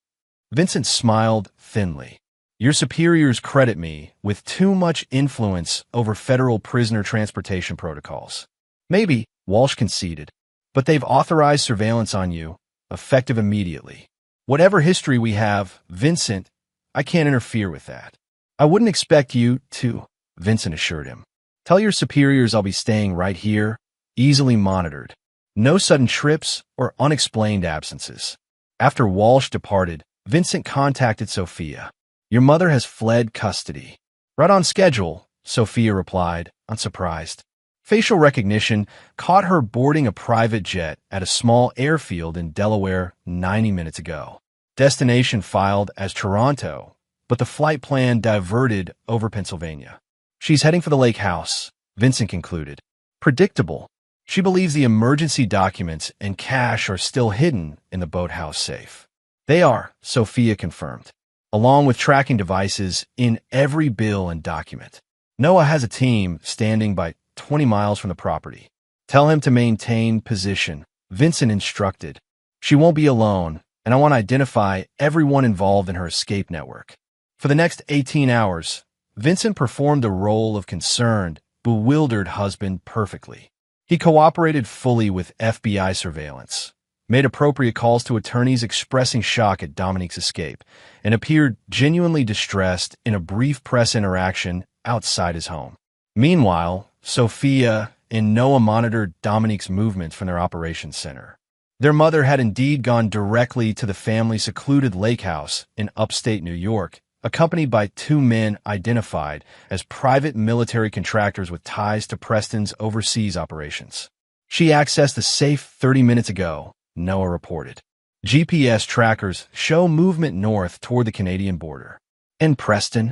Vincent smiled thinly. "Your superiors credit me with too much influence over federal prisoner transportation protocols." "Maybe," Walsh conceded, "but they've authorized surveillance on you, effective immediately. Whatever history we have, Vincent, I can't interfere with that." "I wouldn't expect you to," Vincent assured him. "Tell your superiors I'll be staying right here, easily monitored. No sudden trips or unexplained absences." After Walsh departed, Vincent contacted Sophia. "Your mother has fled custody." "Right on schedule," Sophia replied, unsurprised. Facial recognition caught her boarding a private jet at a small airfield in Delaware 90 minutes ago. Destination filed as Toronto, but the flight plan diverted over Pennsylvania. "She's heading for the lake house," Vincent concluded. "Predictable. She believes the emergency documents and cash are still hidden in the boathouse safe." "They are," Sophia confirmed, along with tracking devices in every bill and document. "Noah has a team standing by 20 miles from the property. Tell him to maintain position," Vincent instructed. "She won't be alone, and I want to identify everyone involved in her escape network." For the next 18 hours, Vincent performed the role of concerned, bewildered husband perfectly. He cooperated fully with FBI surveillance, made appropriate calls to attorneys expressing shock at Dominique's escape, and appeared genuinely distressed in a brief press interaction outside his home. Meanwhile, Sophia and Noah monitored Dominique's movements from their operations center. Their mother had indeed gone directly to the family's secluded lake house in upstate New York, accompanied by 2 men identified as private military contractors with ties to Preston's overseas operations. "She accessed the safe 30 minutes ago," Noah reported. "GPS trackers show movement north toward the Canadian border." "And Preston?"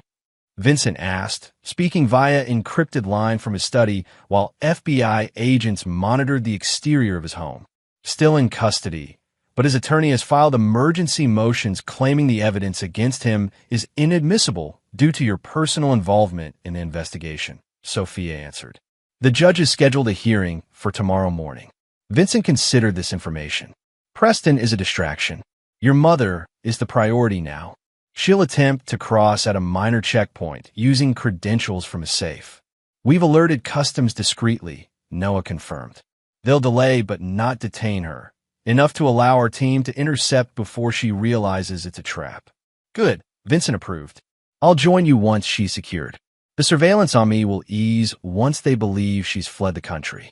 Vincent asked, speaking via encrypted line from his study while FBI agents monitored the exterior of his home. "Still in custody, but his attorney has filed emergency motions claiming the evidence against him is inadmissible due to your personal involvement in the investigation," Sophia answered. "The judge has scheduled a hearing for tomorrow morning." Vincent considered this information. "Preston is a distraction. Your mother is the priority now. She'll attempt to cross at a minor checkpoint using credentials from a safe. We've alerted customs discreetly, Noah confirmed. They'll delay but not detain her, enough to allow our team to intercept before she realizes it's a trap. Good, Vincent approved. I'll join you once she's secured. The surveillance on me will ease once they believe she's fled the country.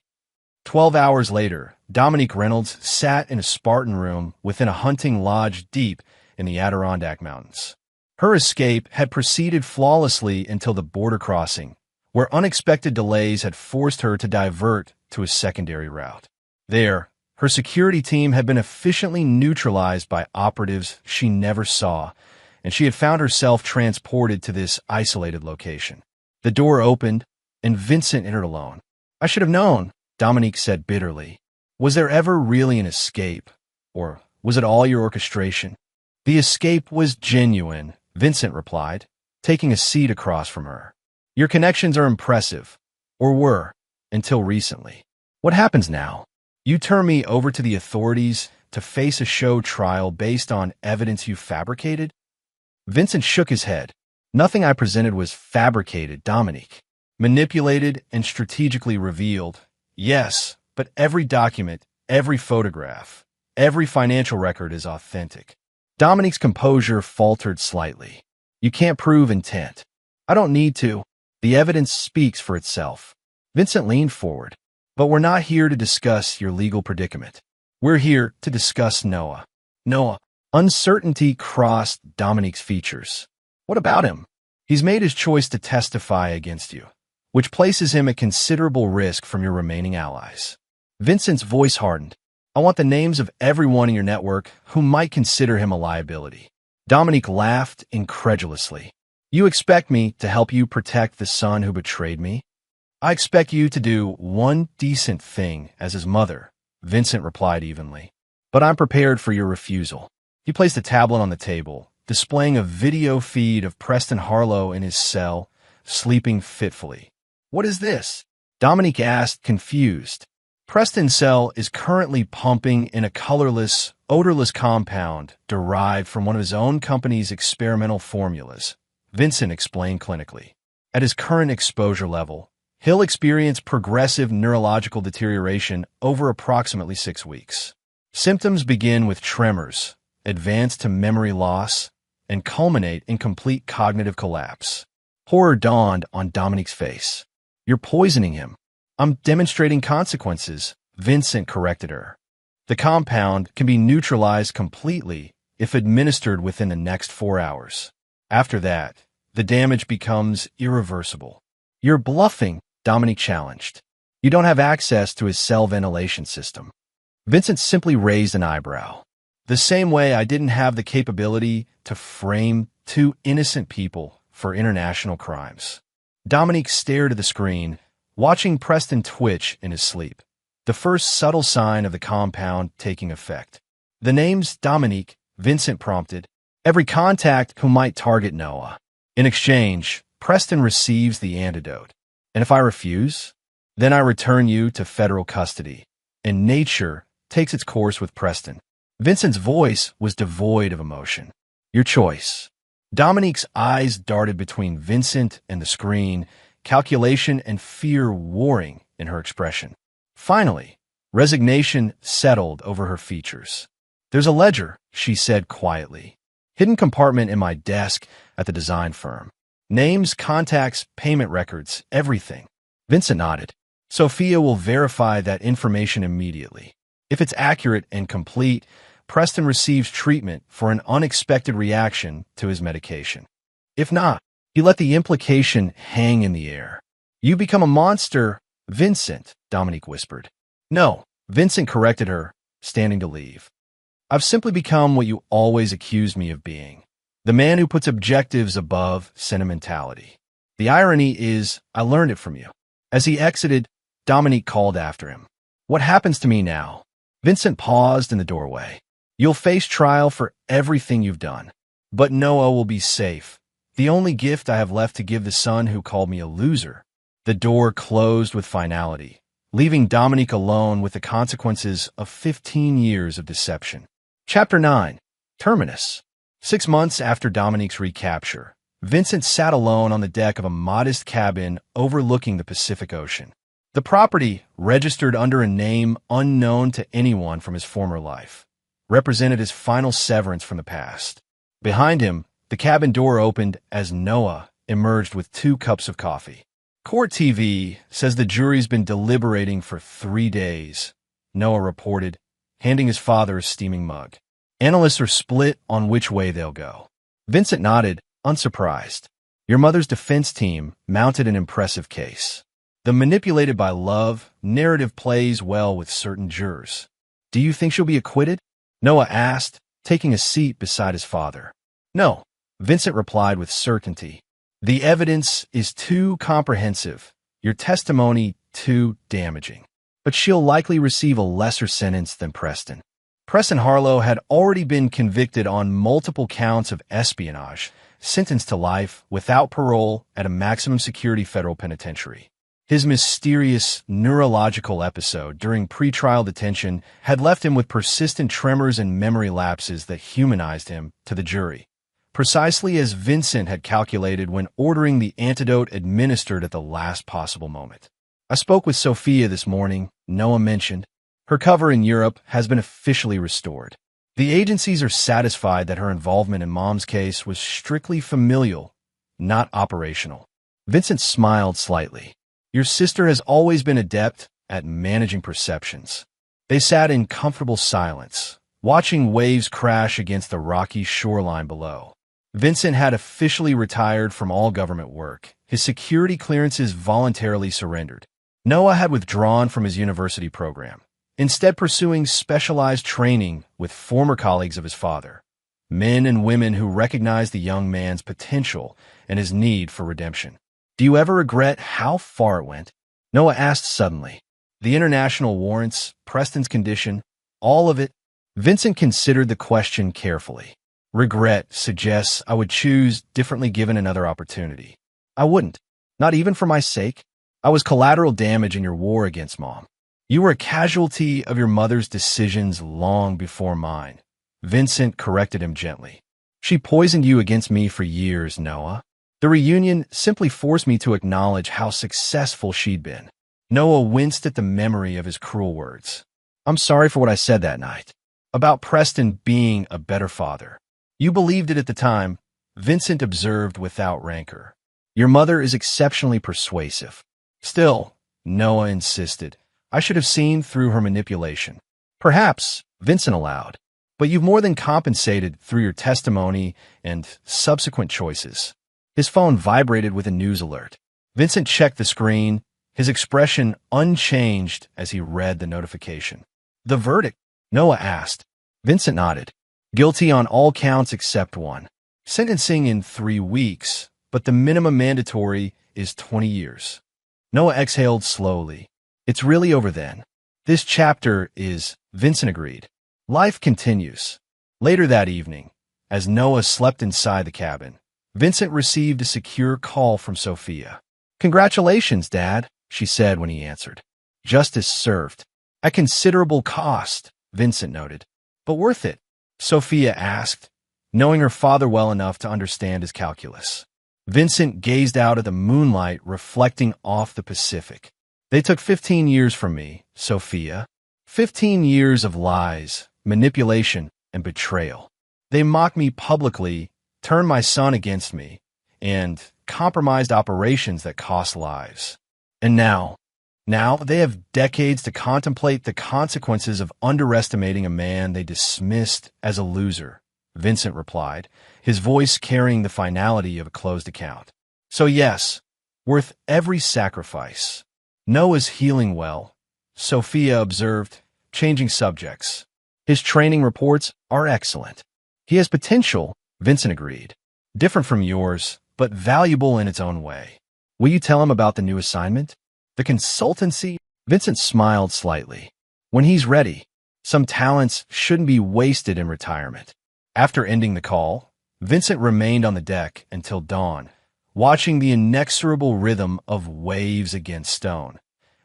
12 hours later, Dominique Reynolds sat in a Spartan room within a hunting lodge deep in the Adirondack Mountains. Her escape had proceeded flawlessly until the border crossing, where unexpected delays had forced her to divert to a secondary route. There, her security team had been efficiently neutralized by operatives she never saw, and she had found herself transported to this isolated location. The door opened, and Vincent entered alone. I should have known, Dominique said bitterly. Was there ever really an escape? Or was it all your orchestration? The escape was genuine, Vincent replied, taking a seat across from her. Your connections are impressive, or were, until recently. What happens now? You turn me over to the authorities to face a show trial based on evidence you fabricated? Vincent shook his head. Nothing I presented was fabricated, Dominique. Manipulated and strategically revealed. Yes, but every document, every photograph, every financial record is authentic. Dominique's composure faltered slightly. You can't prove intent. I don't need to. The evidence speaks for itself. Vincent leaned forward. But we're not here to discuss your legal predicament. We're here to discuss Noah. Noah. Uncertainty crossed Dominique's features. What about him? He's made his choice to testify against you, which places him at considerable risk from your remaining allies. Vincent's voice hardened. I want the names of everyone in your network who might consider him a liability. Dominique laughed incredulously. You expect me to help you protect the son who betrayed me? I expect you to do one decent thing as his mother, Vincent replied evenly. But I'm prepared for your refusal. He placed a tablet on the table, displaying a video feed of Preston Harlow in his cell, sleeping fitfully. What is this? Dominique asked, confused. Preston's cell is currently pumping in a colorless, odorless compound derived from one of his own company's experimental formulas, Vincent explained clinically. At his current exposure level, he'll experience progressive neurological deterioration over approximately 6 weeks. Symptoms begin with tremors, advance to memory loss, and culminate in complete cognitive collapse. Horror dawned on Dominique's face. You're poisoning him. I'm demonstrating consequences, Vincent corrected her. The compound can be neutralized completely if administered within the next 4 hours. After that, the damage becomes irreversible. You're bluffing, Dominique challenged. You don't have access to his cell ventilation system. Vincent simply raised an eyebrow. The same way I didn't have the capability to frame 2 innocent people for international crimes. Dominique stared at the screen, watching Preston twitch in his sleep, the first subtle sign of the compound taking effect. The name's Dominique, Vincent prompted. Every contact who might target Noah. In exchange, Preston receives the antidote. And if I refuse, then I return you to federal custody, and nature takes its course with Preston. Vincent's voice was devoid of emotion. Your choice. Dominique's eyes darted between Vincent and the screen, calculation and fear warring in her expression. Finally, resignation settled over her features. There's a ledger, she said quietly. Hidden compartment in my desk at the design firm. Names, contacts, payment records, everything. Vincent nodded. Sophia will verify that information immediately. If it's accurate and complete, Preston receives treatment for an unexpected reaction to his medication. If not, he let the implication hang in the air. You become a monster, Vincent, Dominique whispered. No, Vincent corrected her, standing to leave. I've simply become what you always accused me of being. The man who puts objectives above sentimentality. The irony is, I learned it from you. As he exited, Dominique called after him. What happens to me now? Vincent paused in the doorway. You'll face trial for everything you've done. But Noah will be safe. The only gift I have left to give the son who called me a loser. The door closed with finality, leaving Dominique alone with the consequences of 15 years of deception. Chapter 9. Terminus. 6 months after Dominique's recapture, Vincent sat alone on the deck of a modest cabin overlooking the Pacific Ocean. The property, registered under a name unknown to anyone from his former life, represented his final severance from the past. Behind him, the cabin door opened as Noah emerged with 2 cups of coffee. Court TV says the jury's been deliberating for 3 days, Noah reported, handing his father a steaming mug. Analysts are split on which way they'll go. Vincent nodded, unsurprised. Your mother's defense team mounted an impressive case. The manipulated by love narrative plays well with certain jurors. Do you think she'll be acquitted? Noah asked, taking a seat beside his father. No, Vincent replied with certainty. The evidence is too comprehensive, your testimony too damaging. But she'll likely receive a lesser sentence than Preston. Preston Harlow had already been convicted on multiple counts of espionage, sentenced to life without parole at a maximum security federal penitentiary. His mysterious neurological episode during pretrial detention had left him with persistent tremors and memory lapses that humanized him to the jury, precisely as Vincent had calculated when ordering the antidote administered at the last possible moment. I spoke with Sophia this morning, Noah mentioned. Her cover in Europe has been officially restored. The agencies are satisfied that her involvement in Mom's case was strictly familial, not operational. Vincent smiled slightly. Your sister has always been adept at managing perceptions. They sat in comfortable silence, watching waves crash against the rocky shoreline below. Vincent had officially retired from all government work, his security clearances voluntarily surrendered. Noah had withdrawn from his university program, instead pursuing specialized training with former colleagues of his father, men and women who recognized the young man's potential and his need for redemption. Do you ever regret how far it went? Noah asked suddenly. The international warrants, Preston's condition, all of it. Vincent considered the question carefully. Regret suggests I would choose differently given another opportunity. I wouldn't, not even for my sake. I was collateral damage in your war against Mom. You were a casualty of your mother's decisions long before mine. Vincent corrected him gently. She poisoned you against me for years, Noah. The reunion simply forced me to acknowledge how successful she'd been. Noah winced at the memory of his cruel words. I'm sorry for what I said that night. About Preston being a better father. You believed it at the time, Vincent observed without rancor. Your mother is exceptionally persuasive. Still, Noah insisted, I should have seen through her manipulation. Perhaps, Vincent allowed, but you've more than compensated through your testimony and subsequent choices. His phone vibrated with a news alert. Vincent checked the screen, his expression unchanged as he read the notification. The verdict? Noah asked. Vincent nodded. Guilty on all counts except one. Sentencing in 3 weeks, but the minimum mandatory is 20 years. Noah exhaled slowly. It's really over then. This chapter is, Vincent agreed. Life continues. Later that evening, as Noah slept inside the cabin, Vincent received a secure call from Sophia. Congratulations, Dad, she said when he answered. Justice served. At considerable cost, Vincent noted. But worth it, Sophia asked, knowing her father well enough to understand his calculus. Vincent gazed out at the moonlight reflecting off the Pacific. They took 15 years from me, Sophia. 15 years of lies, manipulation, and betrayal. They mocked me publicly, turned my son against me, and compromised operations that cost lives. And now they have decades to contemplate the consequences of underestimating a man they dismissed as a loser, Vincent replied, his voice carrying the finality of a closed account. So yes, worth every sacrifice. Noah's healing well, Sophia observed, changing subjects. His training reports are excellent. He has potential, Vincent agreed. Different from yours, but valuable in its own way. Will you tell him about the new assignment? The consultancy? Vincent smiled slightly. When he's ready. Some talents shouldn't be wasted in retirement. After ending the call, Vincent remained on the deck until dawn, watching the inexorable rhythm of waves against stone.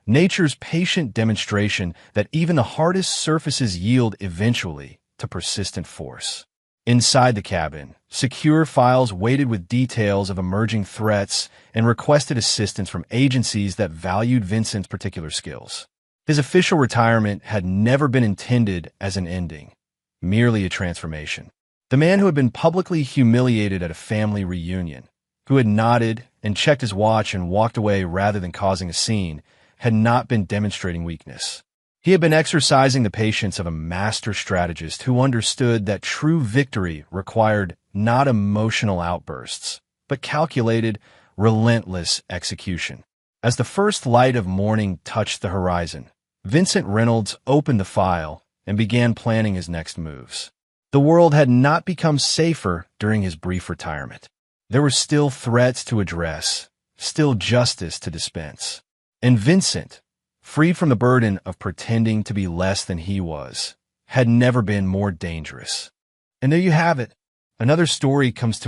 Nature's patient demonstration that even the hardest surfaces yield eventually to persistent force. Inside the cabin, Secure files weighted with details of emerging threats and requested assistance from agencies that valued Vincent's particular skills. His official retirement had never been intended as an ending, merely a transformation. The man who had been publicly humiliated at a family reunion, who had nodded and checked his watch and walked away rather than causing a scene, had not been demonstrating weakness. He had been exercising the patience of a master strategist who understood that true victory required not emotional outbursts, but calculated, relentless execution. As the first light of morning touched the horizon, Vincent Reynolds opened the file and began planning his next moves. The world had not become safer during his brief retirement. There were still threats to address, still justice to dispense. And Vincent, freed from the burden of pretending to be less than he was, had never been more dangerous. And there you have it. Another story comes to